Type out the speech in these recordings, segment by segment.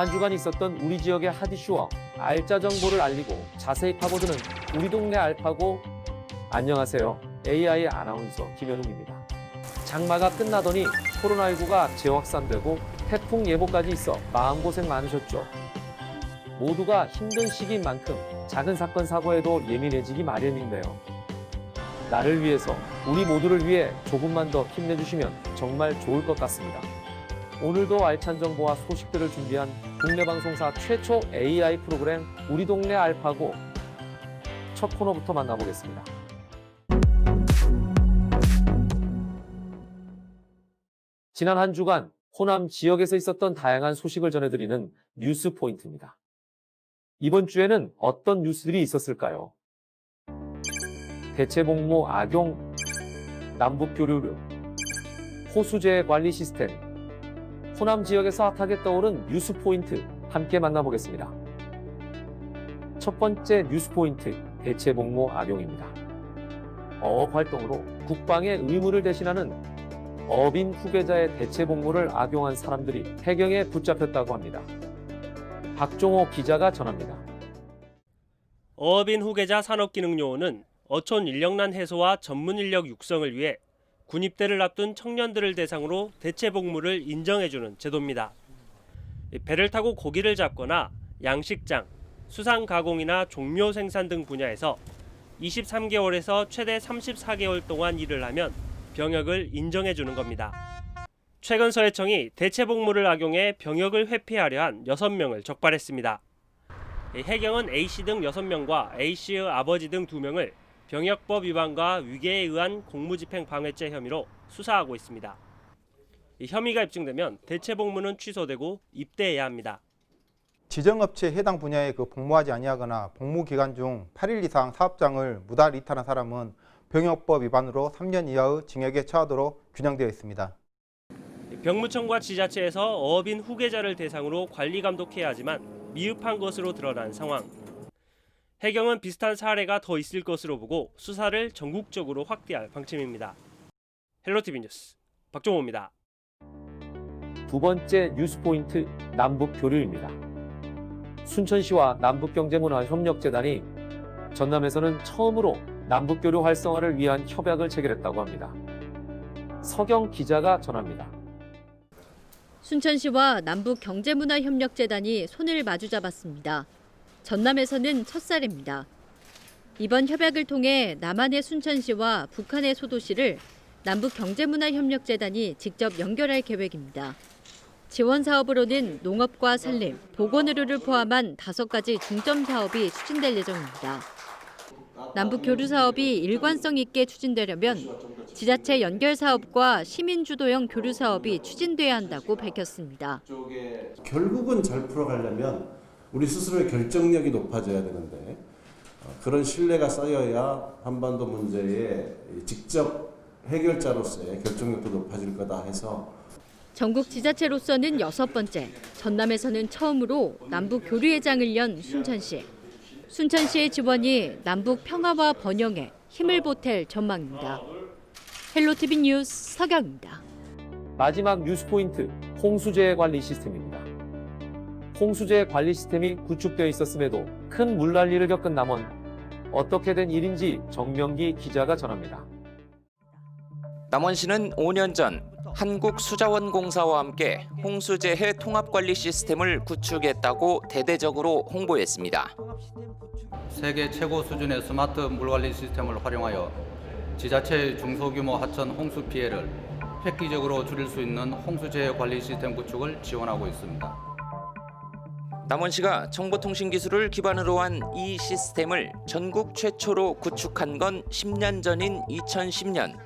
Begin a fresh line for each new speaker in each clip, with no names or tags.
한 주간 있었던 우리 지역의 핫 이슈와 알짜 정보를 알리고 자세히 파고드는 우리 동네 알파고. 안녕하세요. AI 아나운서 김현웅입니다. 장마가 끝나더니 코로나19가 재확산되고 태풍 예보까지 있어 마음고생 많으셨죠? 모두가 힘든 시기인 만큼 작은 사건 사고에도 예민해지기 마련인데요. 나를 위해서, 우리 모두를 위해 조금만 더 힘내주시면 정말 좋을 것 같습니다. 오늘도 알찬 정보와 소식들을 준비한 국내 방송사 최초 AI 프로그램 우리 동네 알파고. 첫 코너부터 만나보겠습니다. 지난 한 주간 호남 지역에서 있었던 다양한 소식을 전해드리는 뉴스 포인트입니다. 이번 주에는 어떤 뉴스들이 있었을까요? 대체복무 악용, 남북교류료, 호수재 관리 시스템, 호남 지역에서 핫하게 떠오른 뉴스 포인트 함께 만나보겠습니다. 첫 번째 뉴스 포인트, 대체복무 악용입니다. 어업 활동으로 국방의 의무를 대신하는 어빈 후계자의 대체복무를 악용한 사람들이 해경에 붙잡혔다고 합니다. 박종호 기자가 전합니다.
어업인 후계자 산업기능요원은 어촌 인력난 해소와 전문 인력 육성을 위해 군입대를 앞둔 청년들을 대상으로 대체복무를 인정해주는 제도입니다. 배를 타고 고기를 잡거나 양식장, 수상 가공이나 종묘 생산 등 분야에서 23개월에서 최대 34개월 동안 일을 하면 병역을 인정해주는 겁니다. 최근 서해청이 대체복무를 악용해 병역을 회피하려 한 6명을 적발했습니다. 해경은 A씨 등 6명과 A씨의 아버지 등 2명을 병역법 위반과 위계에 의한 공무집행 방해죄 혐의로 수사하고 있습니다. 혐의가 입증되면 대체복무는 취소되고 입대해야 합니다.
지정업체 해당 분야에 복무하지 아니하거나 복무 기간 중 8일 이상 사업장을 무단 이탈한 사람은 병역법 위반으로 3년 이하의 징역에 처하도록 규정되어 있습니다.
병무청과 지자체에서 어업인 후계자를 대상으로 관리 감독해야 하지만 미흡한 것으로 드러난 상황. 해경은 비슷한 사례가 더 있을 것으로 보고 수사를 전국적으로 확대할 방침입니다. 헬로티비 뉴스 박종호입니다.
두 번째 뉴스 포인트, 남북교류입니다. 순천시와 남북경제문화협력재단이 전남에서는 처음으로 남북교류 활성화를 위한 협약을 체결했다고 합니다. 서경 기자가 전합니다.
순천시와 남북경제문화협력재단이 손을 마주잡았습니다. 전남에서는 첫 사례입니다. 이번 협약을 통해 남한의 순천시와 북한의 소도시를 남북경제문화협력재단이 직접 연결할 계획입니다. 지원 사업으로는 농업과 산림, 보건의료를 포함한 5가지 중점 사업이 추진될 예정입니다. 남북 교류 사업이 일관성 있게 추진되려면 지자체 연결 사업과 시민 주도형 교류 사업이 추진돼야 한다고 밝혔습니다.
결국은 잘 풀어가려면 우리 스스로의 결정력이 높아져야 되는데 그런 신뢰가 쌓여야 한반도 문제의 직접 해결자로서의 결정력도 높아질 거다 해서
전국 지자체로서는 6번째, 전남에서는 처음으로 남북 교류회장을 연 순천시. 순천시의 지원이 남북 평화와 번영에 힘을 보탤 전망입니다. 헬로티비 뉴스 서경입니다.
마지막 뉴스 포인트, 홍수재 관리 시스템입니다. 홍수재 관리 시스템이 구축되어 있었음에도 큰 물난리를 겪은 남원. 어떻게 된 일인지 정명기 기자가 전합니다.
남원시는 5년 전 한국수자원공사와 함께 홍수재해 통합관리 시스템을 구축했다고 대대적으로 홍보했습니다.
세계 최고 수준의 스마트 물관리 시스템을 활용하여 지자체 중소규모 하천 홍수 피해를 획기적으로 줄일 수 있는 홍수재해 관리 시스템 구축을 지원하고 있습니다.
남원시가 정보통신기술을 기반으로 한 이 시스템을 전국 최초로 구축한 건 10년 전인 2010년.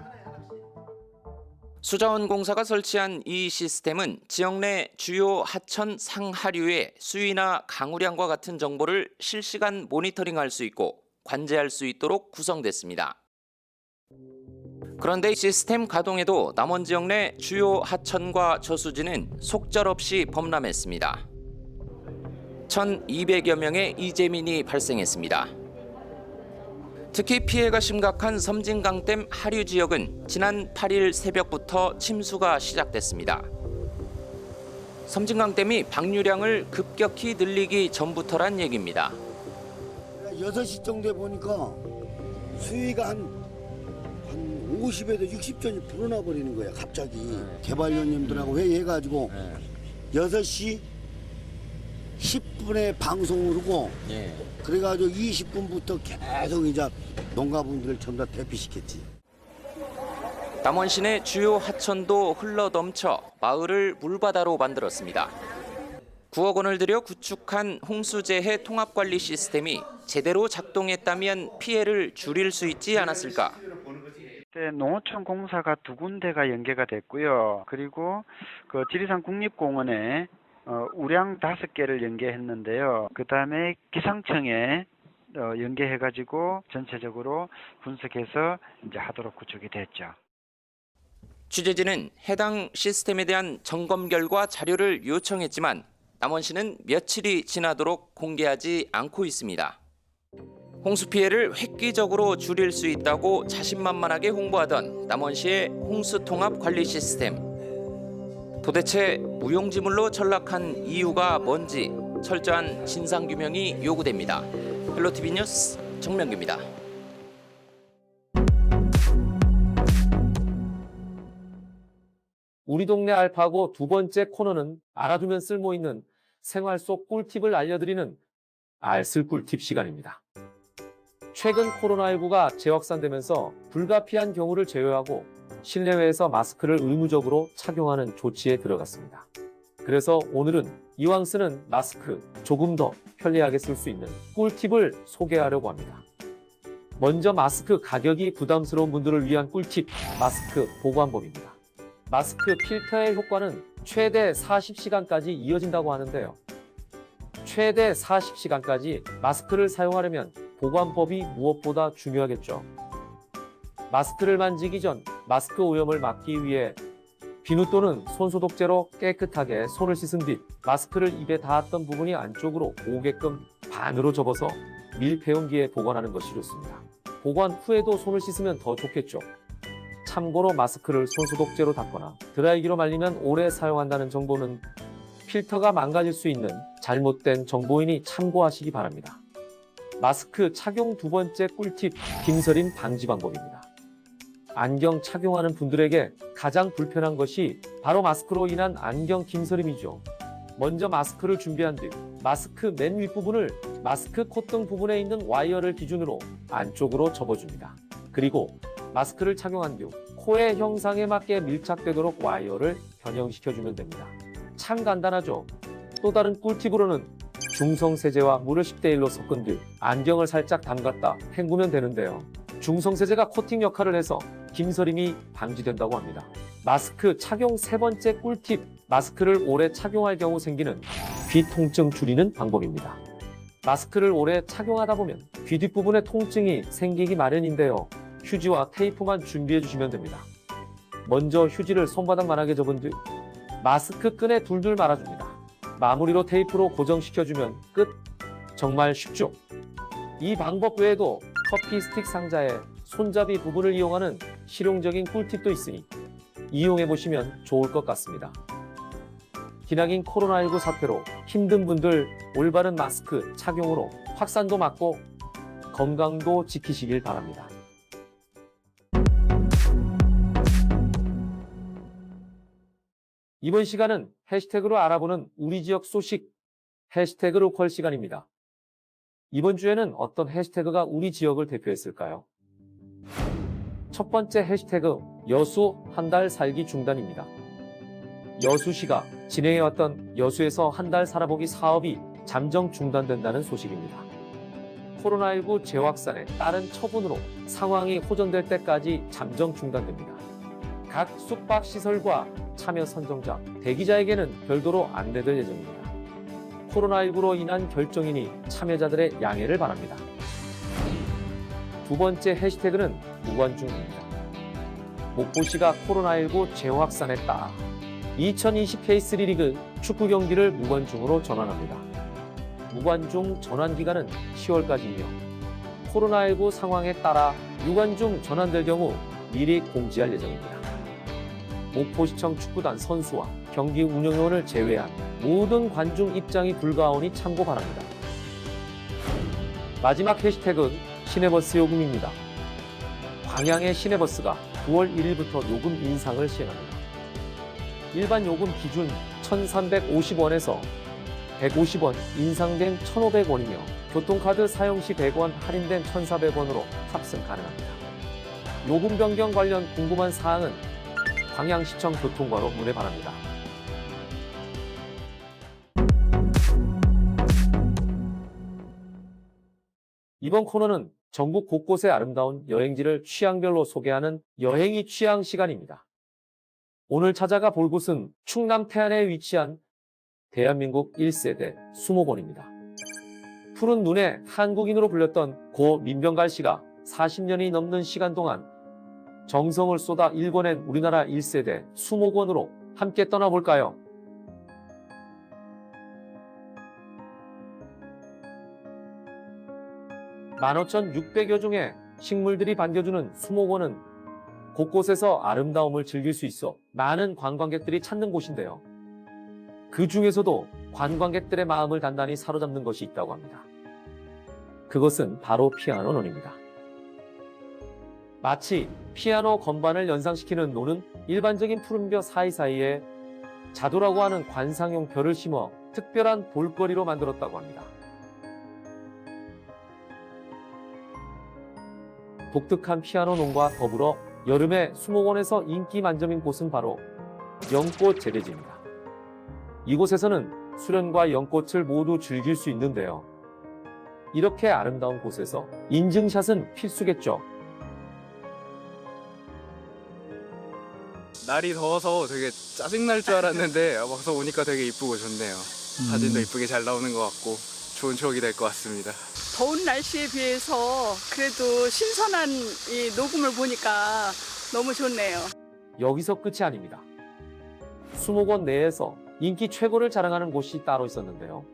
수자원공사가 설치한 이 시스템은 지역 내 주요 하천 상하류의 수위나 강우량과 같은 정보를 실시간 모니터링할 수 있고 관제할 수 있도록 구성됐습니다. 그런데 시스템 가동에도 남원 지역 내 주요 하천과 저수지는 속절없이 범람했습니다. 1,200여 명의 이재민이 발생했습니다. 특히 피해가 심각한 섬진강댐 하류 지역은 지난 8일 새벽부터 침수가 시작됐습니다. 섬진강댐이 방류량을 급격히 늘리기 전부터란 얘기입니다.
6시 정도에 보니까 수위가 한 50에서 60전이 불어나 버리는 거야, 갑자기. 개발위원님들하고 회의해가지고 6시 10분에 방송을 하고 그래가지고 20분부터 계속 이제 농가분들을 전부 다 대피시켰지.
남원 시내 주요 하천도 흘러 넘쳐 마을을 물바다로 만들었습니다. 9억 원을 들여 구축한 홍수재해 통합관리 시스템이 제대로 작동했다면 피해를 줄일 수 있지 않았을까?
농어촌 공사가 2군데가 연계가 됐고요. 그리고 그 지리산 국립공원에 우량 5개를 연계했는데요. 그다음에 기상청에 연계해가지고 전체적으로 분석해서 이제 하도록 구축이 됐죠.
취재진은 해당 시스템에 대한 점검 결과 자료를 요청했지만 남원시는 며칠이 지나도록 공개하지 않고 있습니다. 홍수 피해를 획기적으로 줄일 수 있다고 자신만만하게 홍보하던 남원시의 홍수통합 관리 시스템. 도대체 무용지물로 전락한 이유가 뭔지 철저한 진상규명이 요구됩니다. 헬로티비 뉴스 정명규입니다.
우리 동네 알파고 두 번째 코너는 알아두면 쓸모있는 생활 속 꿀팁을 알려드리는 알쓸 꿀팁 시간입니다. 최근 코로나19가 재확산되면서 불가피한 경우를 제외하고 실내외에서 마스크를 의무적으로 착용하는 조치에 들어갔습니다. 그래서 오늘은 이왕 쓰는 마스크 조금 더 편리하게 쓸 수 있는 꿀팁을 소개하려고 합니다. 먼저 마스크 가격이 부담스러운 분들을 위한 꿀팁, 마스크 보관법입니다. 마스크 필터의 효과는 최대 40시간까지 이어진다고 하는데요. 최대 40시간까지 마스크를 사용하려면 보관법이 무엇보다 중요하겠죠. 마스크를 만지기 전 마스크 오염을 막기 위해 비누 또는 손소독제로 깨끗하게 손을 씻은 뒤 마스크를 입에 닿았던 부분이 안쪽으로 오게끔 반으로 접어서 밀폐용기에 보관하는 것이 좋습니다. 보관 후에도 손을 씻으면 더 좋겠죠. 참고로 마스크를 손소독제로 닦거나 드라이기로 말리면 오래 사용한다는 정보는 필터가 망가질 수 있는 잘못된 정보이니 참고하시기 바랍니다. 마스크 착용 두 번째 꿀팁, 김서림 방지 방법입니다. 안경 착용하는 분들에게 가장 불편한 것이 바로 마스크로 인한 안경 김서림이죠. 먼저 마스크를 준비한 뒤 마스크 맨 윗부분을 마스크 콧등 부분에 있는 와이어를 기준으로 안쪽으로 접어줍니다. 그리고 마스크를 착용한 뒤 코의 형상에 맞게 밀착되도록 와이어를 변형시켜주면 됩니다. 참 간단하죠? 또 다른 꿀팁으로는 중성세제와 물을 10대1로 섞은 뒤 안경을 살짝 담갔다 헹구면 되는데요. 중성세제가 코팅 역할을 해서 김서림이 방지된다고 합니다. 마스크 착용 세 번째 꿀팁, 마스크를 오래 착용할 경우 생기는 귀 통증 줄이는 방법입니다. 마스크를 오래 착용하다 보면 귀 뒷부분에 통증이 생기기 마련인데요. 휴지와 테이프만 준비해 주시면 됩니다. 먼저 휴지를 손바닥만하게 접은 뒤 마스크 끈에 둘둘 말아줍니다. 마무리로 테이프로 고정시켜주면 끝! 정말 쉽죠? 이 방법 외에도 커피 스틱 상자에 손잡이 부분을 이용하는 실용적인 꿀팁도 있으니 이용해보시면 좋을 것 같습니다. 기나긴 코로나19 사태로 힘든 분들 올바른 마스크 착용으로 확산도 막고 건강도 지키시길 바랍니다. 이번 시간은 해시태그로 알아보는 우리 지역 소식, 해시태그 로컬 시간입니다. 이번 주에는 어떤 해시태그가 우리 지역을 대표했을까요? 첫 번째 해시태그, 여수 한 달 살기 중단입니다. 여수시가 진행해왔던 여수에서 한 달 살아보기 사업이 잠정 중단된다는 소식입니다. 코로나19 재확산에 따른 처분으로 상황이 호전될 때까지 잠정 중단됩니다. 각 숙박시설과 참여 선정자, 대기자에게는 별도로 안내될 예정입니다. 코로나19로 인한 결정이니 참여자들의 양해를 바랍니다. 두 번째 해시태그는 무관중입니다. 목포시가 코로나19 재확산에 따라 2020 K3 리그 축구 경기를 무관중으로 전환합니다. 무관중 전환 기간은 10월까지이며 코로나19 상황에 따라 유관중 전환될 경우 미리 공지할 예정입니다. 목포시청 축구단 선수와 경기 운영요원을 제외한 모든 관중 입장이 불가하오니 참고 바랍니다. 마지막 해시태그는 시내버스 요금입니다. 광양의 시내버스가 9월 1일부터 요금 인상을 시행합니다. 일반 요금 기준 1,350원에서 150원 인상된 1,500원이며 교통카드 사용 시 100원 할인된 1,400원으로 탑승 가능합니다. 요금 변경 관련 궁금한 사항은 광양시청 교통과로 문의 바랍니다. 이번 코너는 전국 곳곳의 아름다운 여행지를 취향별로 소개하는 여행이 취향 시간입니다. 오늘 찾아가 볼 곳은 충남 태안에 위치한 대한민국 1세대 수목원입니다. 푸른 눈의 한국인으로 불렸던 고 민병갈 씨가 40년이 넘는 시간 동안 정성을 쏟아 일궈낸 우리나라 1세대 수목원으로 함께 떠나볼까요? (15,600여) 종의 식물들이 반겨주는 수목원은 곳곳에서 아름다움을 즐길 수 있어 많은 관광객들이 찾는 곳인데요. 그 중에서도 관광객들의 마음을 단단히 사로잡는 것이 있다고 합니다. 그것은 바로 피아노 논입니다. 마치 피아노 건반을 연상시키는 논은 일반적인 푸른벼 사이사이에 자도라고 하는 관상용 벼를 심어 특별한 볼거리로 만들었다고 합니다. 독특한 피아노 논과 더불어 여름에 수목원에서 인기 만점인 곳은 바로 연꽃 재배지입니다. 이곳에서는 수련과 연꽃을 모두 즐길 수 있는데요. 이렇게 아름다운 곳에서 인증샷은 필수겠죠.
날이 더워서 되게 짜증날 줄 알았는데 와서 오니까 되게 이쁘고 좋네요. 사진도 이쁘게 잘 나오는 것 같고 좋은 추억이 될 것 같습니다.
더운 날씨에 비해서 그래도 신선한 이 녹음을 보니까 너무 좋네요.
여기서 끝이 아닙니다. 수목원 내에서 인기 최고를 자랑하는 곳이 따로 있었는데요.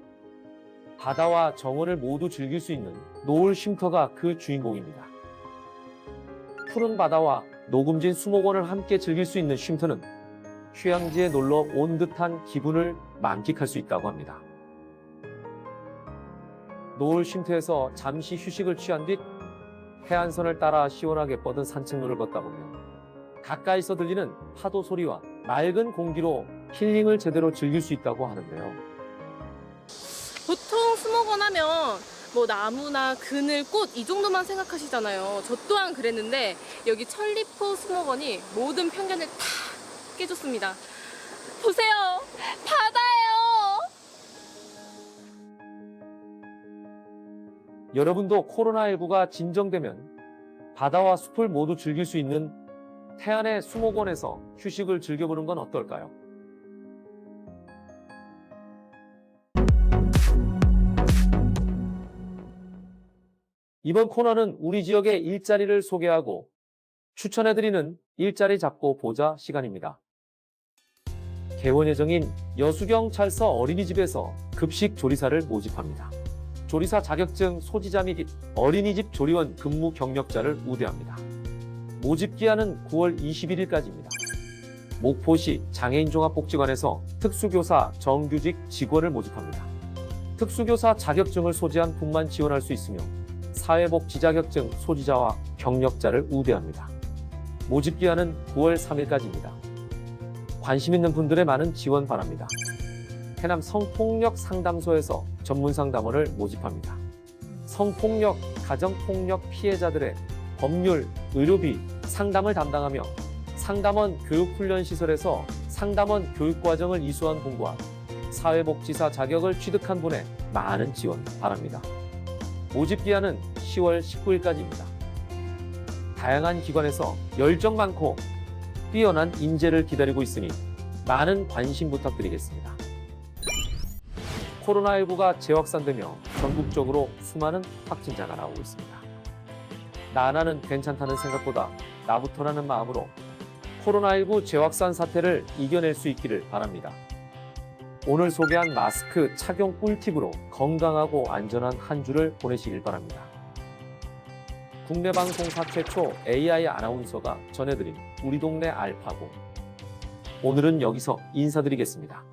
바다와 정원을 모두 즐길 수 있는 노을 쉼터가 그 주인공입니다. 푸른 바다와 녹음진 수목원을 함께 즐길 수 있는 쉼터는 휴양지에 놀러 온 듯한 기분을 만끽할 수 있다고 합니다. 노을 쉼터에서 잠시 휴식을 취한 뒤 해안선을 따라 시원하게 뻗은 산책로를 걷다 보면 가까이서 들리는 파도 소리와 맑은 공기로 힐링을 제대로 즐길 수 있다고 하는데요.
보통 수목원 하면 뭐 나무나 그늘, 꽃 이 정도만 생각하시잖아요. 저 또한 그랬는데 여기 천리포 수목원이 모든 편견을 다 깨줬습니다. 보세요! 바다예요!
여러분도 코로나19가 진정되면 바다와 숲을 모두 즐길 수 있는 태안의 수목원에서 휴식을 즐겨보는 건 어떨까요? 이번 코너는 우리 지역의 일자리를 소개하고 추천해드리는 일자리 잡고 보자 시간입니다. 개원 예정인 여수경찰서 어린이집에서 급식 조리사를 모집합니다. 조리사 자격증 소지자 및 어린이집 조리원 근무 경력자를 우대합니다. 모집 기한은 9월 21일까지입니다. 목포시 장애인종합복지관에서 특수교사 정규직 직원을 모집합니다. 특수교사 자격증을 소지한 분만 지원할 수 있으며 사회복지 자격증 소지자와 경력자를 우대합니다. 모집 기한은 9월 3일까지입니다. 관심 있는 분들의 많은 지원 바랍니다. 해남 성폭력 상담소에서 전문 상담원을 모집합니다. 성폭력, 가정폭력 피해자들의 법률, 의료비, 상담을 담당하며 상담원 교육훈련시설에서 상담원 교육과정을 이수한 분과 사회복지사 자격을 취득한 분의 많은 지원 바랍니다. 모집 기한은 10월 19일까지입니다. 다양한 기관에서 열정 많고 뛰어난 인재를 기다리고 있으니 많은 관심 부탁드리겠습니다. 코로나19가 재확산되며 전국적으로 수많은 확진자가 나오고 있습니다. 나는 괜찮다는 생각보다 나부터라는 마음으로 코로나19 재확산 사태를 이겨낼 수 있기를 바랍니다. 오늘 소개한 마스크 착용 꿀팁으로 건강하고 안전한 한 주를 보내시길 바랍니다. 국내 방송사 최초 AI 아나운서가 전해드린 우리 동네 알파고. 오늘은 여기서 인사드리겠습니다.